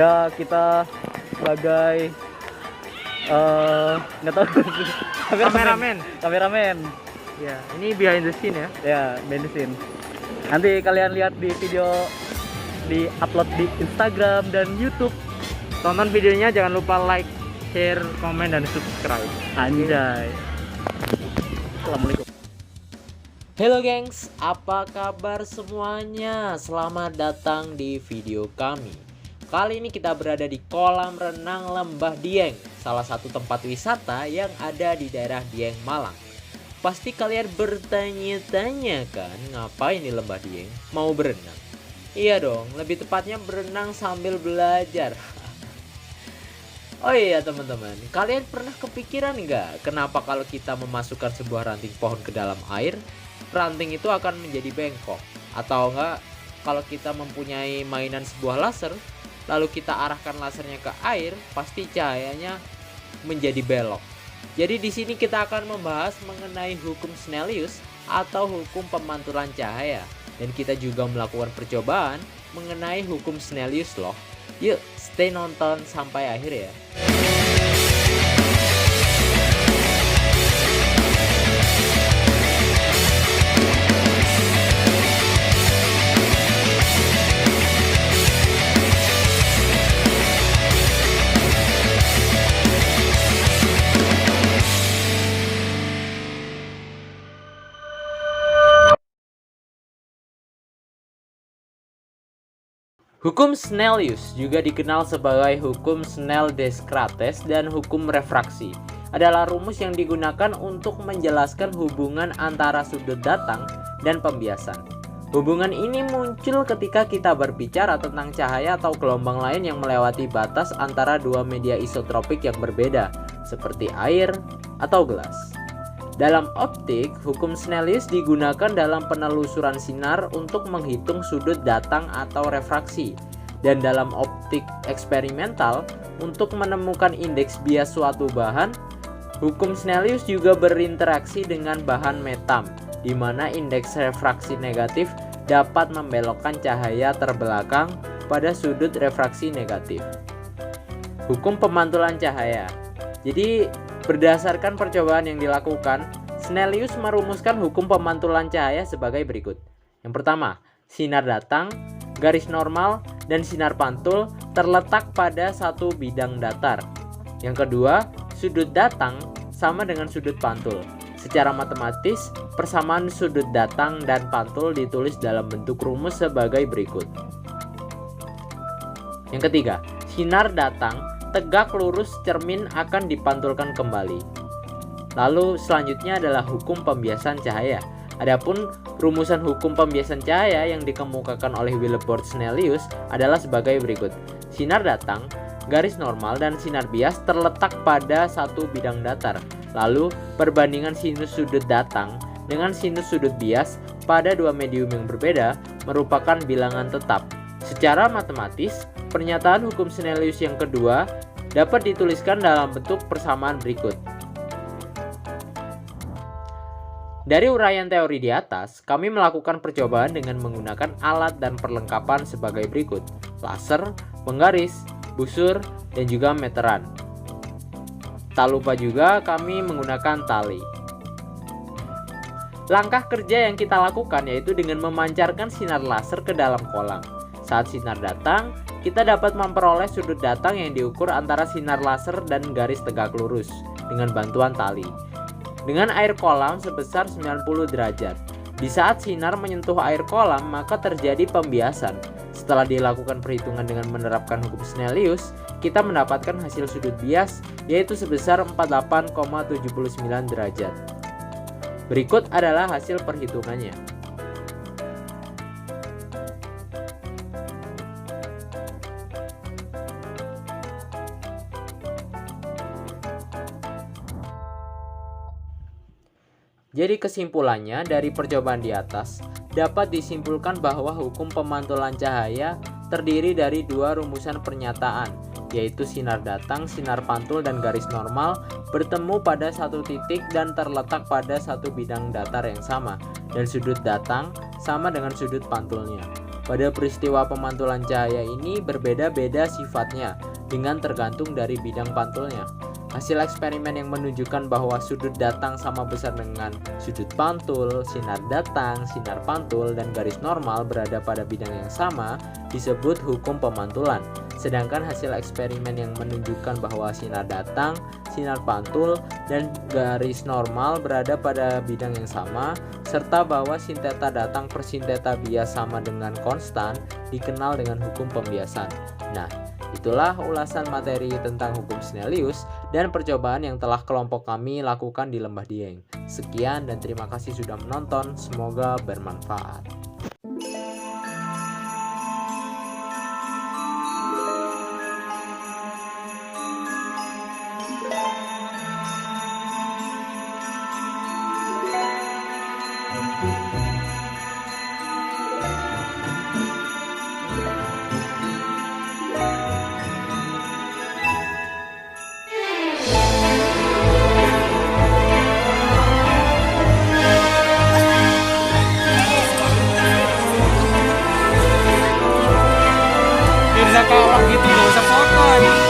Ya kita sebagai nggak tahu kameramen. Ya, ini behind the scene ya. Ya, behind the scene. Nanti kalian lihat di video di upload di Instagram dan YouTube. Tonton videonya, jangan lupa like, share, komen, dan subscribe. Anjay. Assalamualaikum. Halo gengs, apa kabar semuanya? Selamat datang di video kami. Kali ini kita berada di kolam renang Lembah Dieng, salah satu tempat wisata yang ada di daerah Dieng, Malang. Pasti kalian bertanya-tanya kan, ngapain di Lembah Dieng? Mau berenang? Iya dong, lebih tepatnya berenang sambil belajar. Oh iya teman-teman, kalian pernah kepikiran nggak kenapa kalau kita memasukkan sebuah ranting pohon ke dalam air, ranting itu akan menjadi bengkok? Atau enggak, kalau kita mempunyai mainan sebuah laser, lalu kita arahkan lasernya ke air, pasti cahayanya menjadi belok. Jadi di sini kita akan membahas mengenai hukum Snellius atau hukum pemantulan cahaya, dan kita juga melakukan percobaan mengenai hukum Snellius loh. Yuk, stay nonton sampai akhir ya. Hukum Snellius, juga dikenal sebagai hukum Snell-Descartes dan hukum refraksi, adalah rumus yang digunakan untuk menjelaskan hubungan antara sudut datang dan pembiasan. Hubungan ini muncul ketika kita berbicara tentang cahaya atau gelombang lain yang melewati batas antara dua media isotropik yang berbeda, seperti air atau gelas. Dalam optik, hukum Snellius digunakan dalam penelusuran sinar untuk menghitung sudut datang atau refraksi, dan dalam optik eksperimental untuk menemukan indeks bias suatu bahan. Hukum Snellius juga berinteraksi dengan bahan metam, di mana indeks refraksi negatif dapat membelokkan cahaya terbelakang pada sudut refraksi negatif. Hukum pemantulan cahaya. Jadi berdasarkan percobaan yang dilakukan, Snellius merumuskan hukum pemantulan cahaya sebagai berikut. Yang pertama, sinar datang, garis normal, dan sinar pantul terletak pada satu bidang datar. Yang kedua, sudut datang sama dengan sudut pantul. Secara matematis, persamaan sudut datang dan pantul ditulis dalam bentuk rumus sebagai berikut. Yang ketiga, sinar datang tegak lurus cermin akan dipantulkan kembali. Lalu selanjutnya adalah hukum pembiasan cahaya. Adapun rumusan hukum pembiasan cahaya yang dikemukakan oleh Wilbur Snellius adalah sebagai berikut. Sinar datang, garis normal, dan sinar bias terletak pada satu bidang datar. Lalu perbandingan sinus sudut datang dengan sinus sudut bias pada dua medium yang berbeda merupakan bilangan tetap. Secara matematis, pernyataan hukum Snellius yang kedua dapat dituliskan dalam bentuk persamaan berikut. Dari uraian teori di atas, kami melakukan percobaan dengan menggunakan alat dan perlengkapan sebagai berikut: laser, penggaris, busur, dan juga meteran. Tak lupa juga kami menggunakan tali. Langkah kerja yang kita lakukan yaitu dengan memancarkan sinar laser ke dalam kolam. Saat sinar datang, kita dapat memperoleh sudut datang yang diukur antara sinar laser dan garis tegak lurus dengan bantuan tali, dengan air kolam sebesar 90 derajat. Di saat sinar menyentuh air kolam, maka terjadi pembiasan. Setelah dilakukan perhitungan dengan menerapkan hukum Snellius, kita mendapatkan hasil sudut bias yaitu sebesar 48,79 derajat. Berikut adalah hasil perhitungannya. Jadi kesimpulannya dari percobaan di atas dapat disimpulkan bahwa hukum pemantulan cahaya terdiri dari dua rumusan pernyataan, yaitu sinar datang, sinar pantul, dan garis normal bertemu pada satu titik dan terletak pada satu bidang datar yang sama, dan sudut datang sama dengan sudut pantulnya. Pada peristiwa pemantulan cahaya ini berbeda-beda sifatnya dengan tergantung dari bidang pantulnya. Hasil eksperimen yang menunjukkan bahwa sudut datang sama besar dengan sudut pantul, sinar datang, sinar pantul, dan garis normal berada pada bidang yang sama disebut hukum pemantulan. Sedangkan hasil eksperimen yang menunjukkan bahwa sinar datang, sinar pantul, dan garis normal berada pada bidang yang sama, serta bahwa sin theta datang per sin theta bias sama dengan konstan dikenal dengan hukum pembiasan. Nah, itulah ulasan materi tentang hukum Snellius dan percobaan yang telah kelompok kami lakukan di Lembah Dieng. Sekian dan terima kasih sudah menonton, semoga bermanfaat. Udah kalah gitu, gak usah foto.